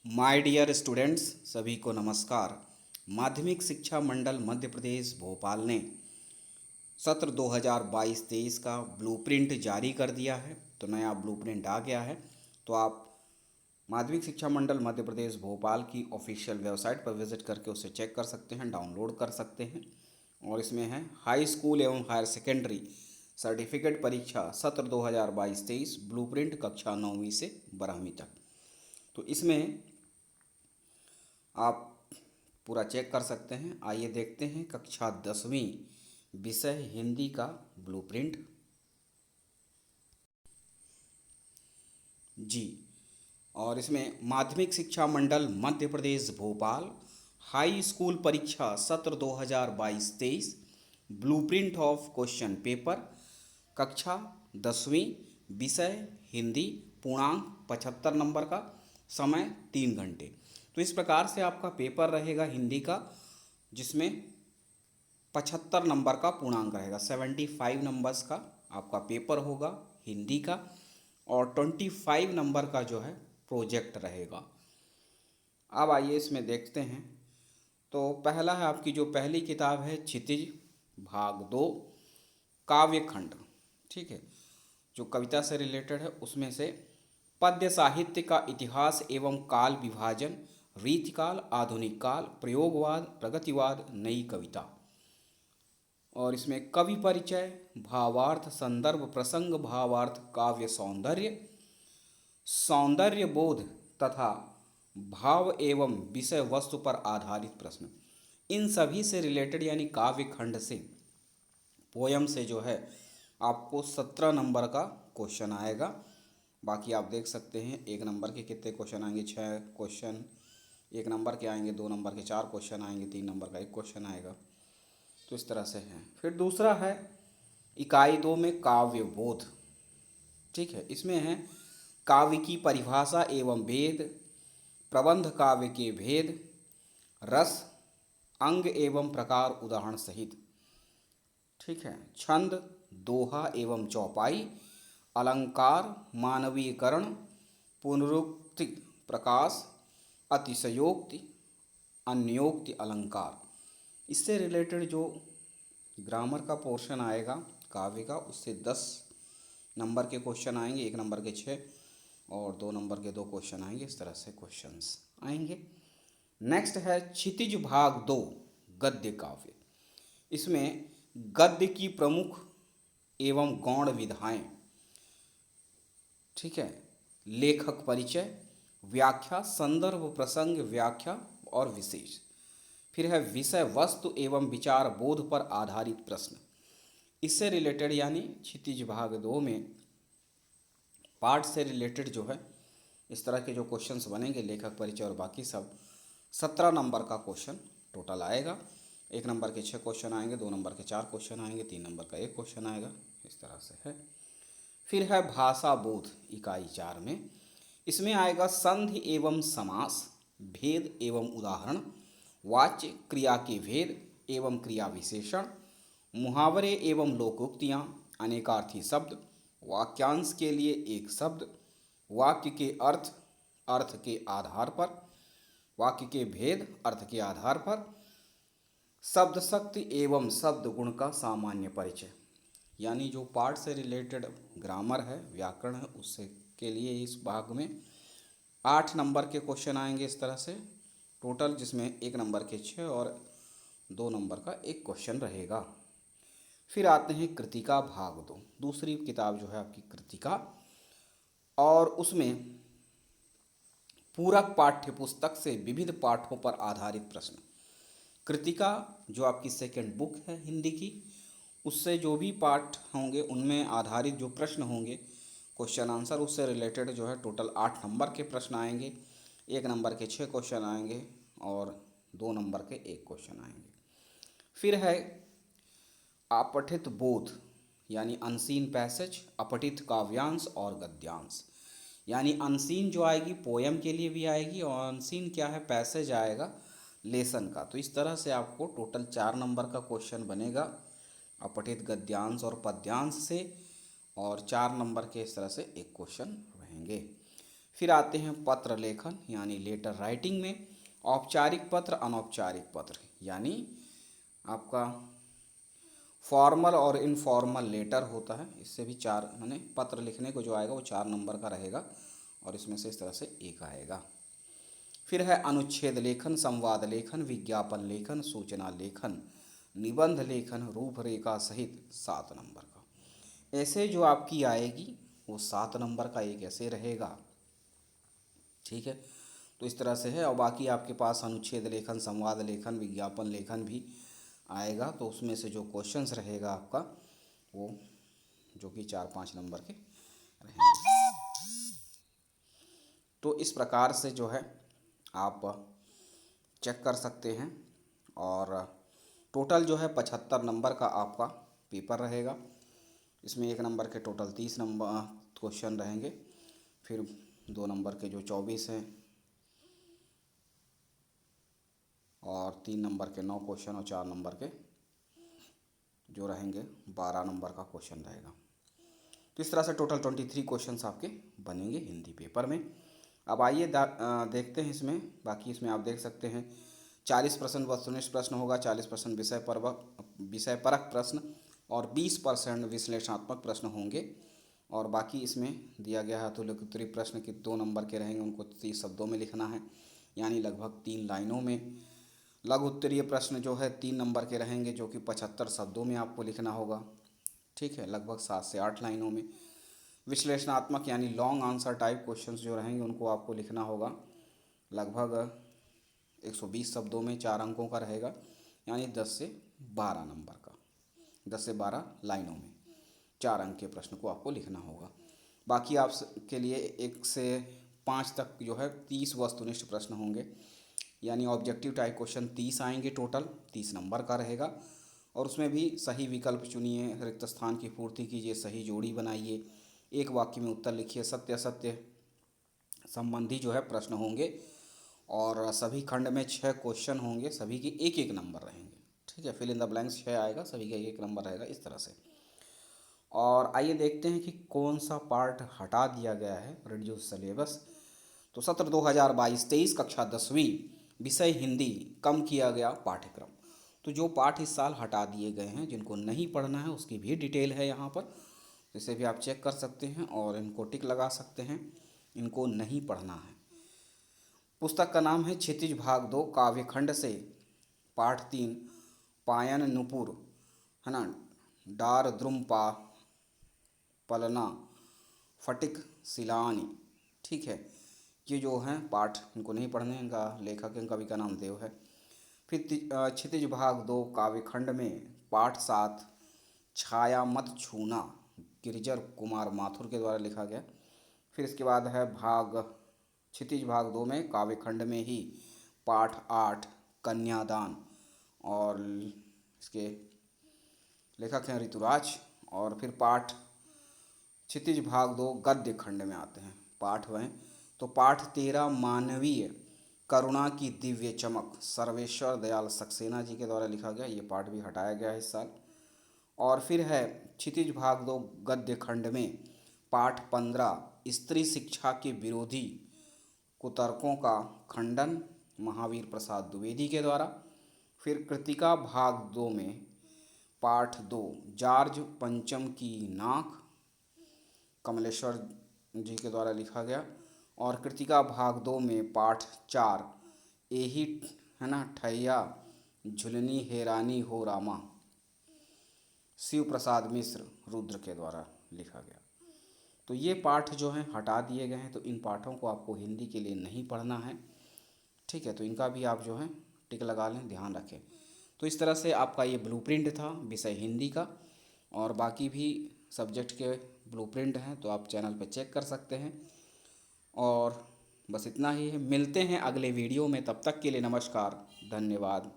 My dear students, सभी को नमस्कार। माध्यमिक शिक्षा मंडल मध्य प्रदेश भोपाल ने सत्र 2022-23 का ब्लूप्रिंट जारी कर दिया है। तो नया ब्लूप्रिंट आ गया है। तो आप माध्यमिक शिक्षा मंडल मध्य प्रदेश भोपाल की ऑफिशियल वेबसाइट पर विजिट करके उसे चेक कर सकते हैं, डाउनलोड कर सकते हैं। और इसमें है हाई स्कूल एवं हायर सेकेंडरी सर्टिफिकेट परीक्षा सत्र 2022-23 ब्लूप्रिंट कक्षा 9वीं से 12वीं तक। तो इसमें आप पूरा चेक कर सकते हैं। आइए देखते हैं कक्षा 10वीं विषय हिंदी का ब्लूप्रिंट। जी, और इसमें माध्यमिक शिक्षा मंडल मध्य प्रदेश भोपाल हाई स्कूल परीक्षा सत्र 2022-23 ब्लूप्रिंट ऑफ क्वेश्चन पेपर कक्षा 10वीं विषय हिंदी पूर्णांक 75 नंबर का, समय 3 घंटे। तो इस प्रकार से आपका पेपर रहेगा हिंदी का, जिसमें 75 नंबर का पूर्णांक रहेगा। 75 नंबर्स का आपका पेपर होगा हिंदी का, और 25 नंबर का जो है प्रोजेक्ट रहेगा। अब आइए इसमें देखते हैं। तो पहला है आपकी जो पहली किताब है क्षितिज भाग 2 काव्यखंड। ठीक है, जो कविता से रिलेटेड है उसमें से पद्य साहित्य का इतिहास एवं काल विभाजन, रीतिकाल, आधुनिक काल, प्रयोगवाद, प्रगतिवाद, नई कविता। और इसमें कवि परिचय, भावार्थ, संदर्भ, प्रसंग, भावार्थ, काव्य सौंदर्य, सौंदर्य बोध तथा भाव एवं विषय वस्तु पर आधारित प्रश्न, इन सभी से रिलेटेड यानी काव्य खंड से, पोयम से जो है आपको 17 नंबर का क्वेश्चन आएगा। बाकी आप देख सकते हैं 1 नंबर के कितने क्वेश्चन आएंगे, 6 क्वेश्चन 1 नंबर के आएंगे, 2 नंबर के 4 क्वेश्चन आएंगे, 3 नंबर का 1 क्वेश्चन आएगा। तो इस तरह से है। फिर दूसरा है इकाई 2 में काव्य बोध। ठीक है, इसमें है काव्य की परिभाषा एवं भेद, प्रबंध काव्य के भेद, रस, अंग एवं प्रकार उदाहरण सहित। ठीक है, छंद, दोहा एवं चौपाई, अलंकार, मानवीकरण, पुनरुक्ति, प्रकाश, अतिशयोक्ति, अन्योक्ति, अलंकार। इससे रिलेटेड जो ग्रामर का पोर्शन आएगा काव्य का, उससे 10 नंबर के क्वेश्चन आएंगे, 1 नंबर के 6 और 2 नंबर के 2 क्वेश्चन आएंगे। इस तरह से क्वेश्चंस आएंगे। नेक्स्ट है क्षितिज भाग 2 गद्य काव्य। इसमें गद्य की प्रमुख एवं गौण विधाएं, ठीक है, लेखक परिचय, व्याख्या, संदर्भ, प्रसंग, व्याख्या और विशेष। फिर है विषय वस्तु एवं विचार बोध पर आधारित प्रश्न। इससे रिलेटेड यानी क्षितिज भाग 2 में पाठ से रिलेटेड जो है इस तरह के जो क्वेश्चंस बनेंगे, लेखक परिचय और बाकी सब, 17 नंबर का क्वेश्चन टोटल आएगा। 1 नंबर के 6 क्वेश्चन आएंगे, 2 नंबर के 4 क्वेश्चन आएंगे, 3 नंबर का 1 क्वेश्चन आएगा। इस तरह से है। फिर है भाषा बोध इकाई 4 में। इसमें आएगा संधि एवं समास, भेद एवं उदाहरण, वाच्य क्रिया के भेद एवं क्रिया विशेषण, मुहावरे एवं लोकोक्तियाँ, अनेकार्थी शब्द, वाक्यांश के लिए एक शब्द, वाक्य के अर्थ, अर्थ के आधार पर, वाक्य के भेद, अर्थ के आधार पर, शब्द शक्ति एवं शब्द गुण का सामान्य परिचय। यानी जो पाठ से रिलेटेड ग्रामर है, व्याकरण है, उससे के लिए इस भाग में 8 नंबर के क्वेश्चन आएंगे इस तरह से टोटल, जिसमें 1 नंबर के 6 और 2 नंबर का 1 क्वेश्चन रहेगा। फिर आते हैं कृतिका भाग 2, दूसरी किताब जो है आपकी कृतिका, और उसमें पूरक पाठ्य पुस्तक से विविध पाठों पर आधारित प्रश्न। कृतिका जो आपकी सेकंड बुक है हिंदी की, उससे जो भी पाठ होंगे उनमें आधारित जो प्रश्न होंगे क्वेश्चन आंसर, उससे रिलेटेड जो है टोटल 8 नंबर के प्रश्न आएंगे, 1 नंबर के 6 क्वेश्चन आएंगे और 2 नंबर के 1 क्वेश्चन आएंगे। फिर है अपठित बोध यानी अनसीन पैसेज, अपठित काव्यांश और गद्यांश। यानी अनसीन जो आएगी पोयम के लिए भी आएगी, और अनसीन क्या है, पैसेज आएगा लेसन का। तो इस तरह से आपको टोटल 4 नंबर का क्वेश्चन बनेगा अपठित गद्यांश और पद्यांश से, और 4 नंबर के इस तरह से 1 क्वेश्चन रहेंगे। फिर आते हैं पत्र लेखन यानी लेटर राइटिंग में, औपचारिक पत्र, अनौपचारिक पत्र यानी आपका फॉर्मल और इनफॉर्मल लेटर होता है। इससे भी चार माने पत्र लिखने को जो आएगा वो 4 नंबर का रहेगा और इसमें से इस तरह से एक आएगा। फिर है अनुच्छेद लेखन, संवाद लेखन, विज्ञापन लेखन, सूचना लेखन, निबंध लेखन, रूपरेखा सहित 7 नंबर का। ऐसे जो आपकी आएगी वो 7 नंबर का एक ऐसे रहेगा। ठीक है, तो इस तरह से है। और बाकी आपके पास अनुच्छेद लेखन, संवाद लेखन, विज्ञापन लेखन भी आएगा, तो उसमें से जो क्वेश्चंस रहेगा आपका वो जो कि 4-5 नंबर के रहेंगे। तो इस प्रकार से जो है आप चेक कर सकते हैं। और टोटल जो है 75 नंबर का आपका पेपर रहेगा। इसमें 1 नंबर के टोटल 30 नंबर क्वेश्चन रहेंगे, फिर 2 नंबर के जो 24 हैं और 3 नंबर के 9 क्वेश्चन और 4 नंबर के जो रहेंगे 12 नंबर का क्वेश्चन रहेगा। तो इस तरह से टोटल 23 क्वेश्चंस आपके बनेंगे हिंदी पेपर में। अब आइए देखते हैं इसमें। बाकी इसमें आप देख सकते हैं 40% वस्तुनिष्ठ प्रश्न होगा, 40% विषय परक प्रश्न और 20% विश्लेषणात्मक प्रश्न होंगे। और बाकी इसमें दिया गया है तो लघु उत्तरीय प्रश्न के 2 नंबर के रहेंगे, उनको 30 शब्दों में लिखना है यानी लगभग 3 लाइनों में। लघु उत्तरीय प्रश्न जो है 3 नंबर के रहेंगे जो कि 75 शब्दों में आपको लिखना होगा। ठीक है, लगभग 7 से 8 लाइनों में। विश्लेषणात्मक यानी लॉन्ग आंसर टाइप क्वेश्चंस जो रहेंगे उनको आपको लिखना होगा लगभग 120 शब्दों में, 4 अंकों का रहेगा यानी 10 से 12 नंबर का, 10 से 12 लाइनों में 4 अंक के प्रश्न को आपको लिखना होगा। बाकी आप के लिए 1 से 5 तक जो है 30 वस्तुनिष्ठ प्रश्न होंगे यानी ऑब्जेक्टिव टाइप क्वेश्चन 30 आएंगे, टोटल 30 नंबर का रहेगा। और उसमें भी सही विकल्प चुनिए, रिक्त स्थान की पूर्ति कीजिए, सही जोड़ी बनाइए, एक वाक्य में उत्तर लिखिए, सत्य असत्य संबंधी जो है प्रश्न होंगे। और सभी खंड में 6 क्वेश्चन होंगे, सभी के 1-1 नंबर रहेंगे। ठीक है, फिल इन द ब्लैंक्स 6 आएगा, सभी का 1-1 नंबर रहेगा इस तरह से। और आइए देखते हैं कि कौन सा पार्ट हटा दिया गया है रिड्यूस सिलेबस। तो सत्र 2022-23 कक्षा 10वीं विषय हिंदी कम किया गया पाठ्यक्रम। तो जो पाठ इस साल हटा दिए गए हैं, जिनको नहीं पढ़ना है उसकी भी डिटेल है यहाँ पर, इसे भी आप चेक कर सकते हैं और इनको टिक लगा सकते हैं, इनको नहीं पढ़ना है। पुस्तक का नाम है क्षितिज भाग 2 काव्यखंड से पाठ 3 पायन नुपुर, है ना, डार द्रुम पा पलना फटिक सिलानी। ठीक है, ये जो हैं पाठ इनको नहीं पढ़ने, इनका लेखक इनका कवि का नाम देव है। फिर क्षितिज भाग 2 काव्यखंड में पाठ 7 छाया मत छूना गिरिजर कुमार माथुर के द्वारा लिखा गया। फिर इसके बाद है क्षितिज भाग 2 में काव्यखंड में ही पाठ 8 कन्यादान, और इसके लेखक हैं ऋतुराज। और फिर पाठ क्षितिज भाग 2 गद्य खंड में आते हैं पाठ वह। तो पाठ 13 मानवीय करुणा की दिव्य चमक सर्वेश्वर दयाल सक्सेना जी के द्वारा लिखा गया, ये पाठ भी हटाया गया है इस साल। और फिर है क्षितिज भाग 2 गद्य खंड में पाठ 15 स्त्री शिक्षा के विरोधी कुतर्कों का खंडन महावीर प्रसाद द्विवेदी के द्वारा। फिर कृतिका भाग 2 में पाठ 2 जार्ज पंचम की नाक कमलेश्वर जी के द्वारा लिखा गया। और कृतिका भाग 2 में पाठ 4 एही, है ना, ठैया झुलनी हेरानी हो रामा शिव प्रसाद मिश्र रुद्र के द्वारा लिखा गया। तो ये पाठ जो हैं हटा दिए गए हैं, तो इन पाठों को आपको हिंदी के लिए नहीं पढ़ना है। ठीक है, तो इनका भी आप जो है टिक लगा लें, ध्यान रखें। तो इस तरह से आपका ये ब्लूप्रिंट था विषय हिंदी का, और बाकी भी सब्जेक्ट के ब्लूप्रिंट हैं तो आप चैनल पर चेक कर सकते हैं। और बस इतना ही है, मिलते हैं अगले वीडियो में, तब तक के लिए नमस्कार, धन्यवाद।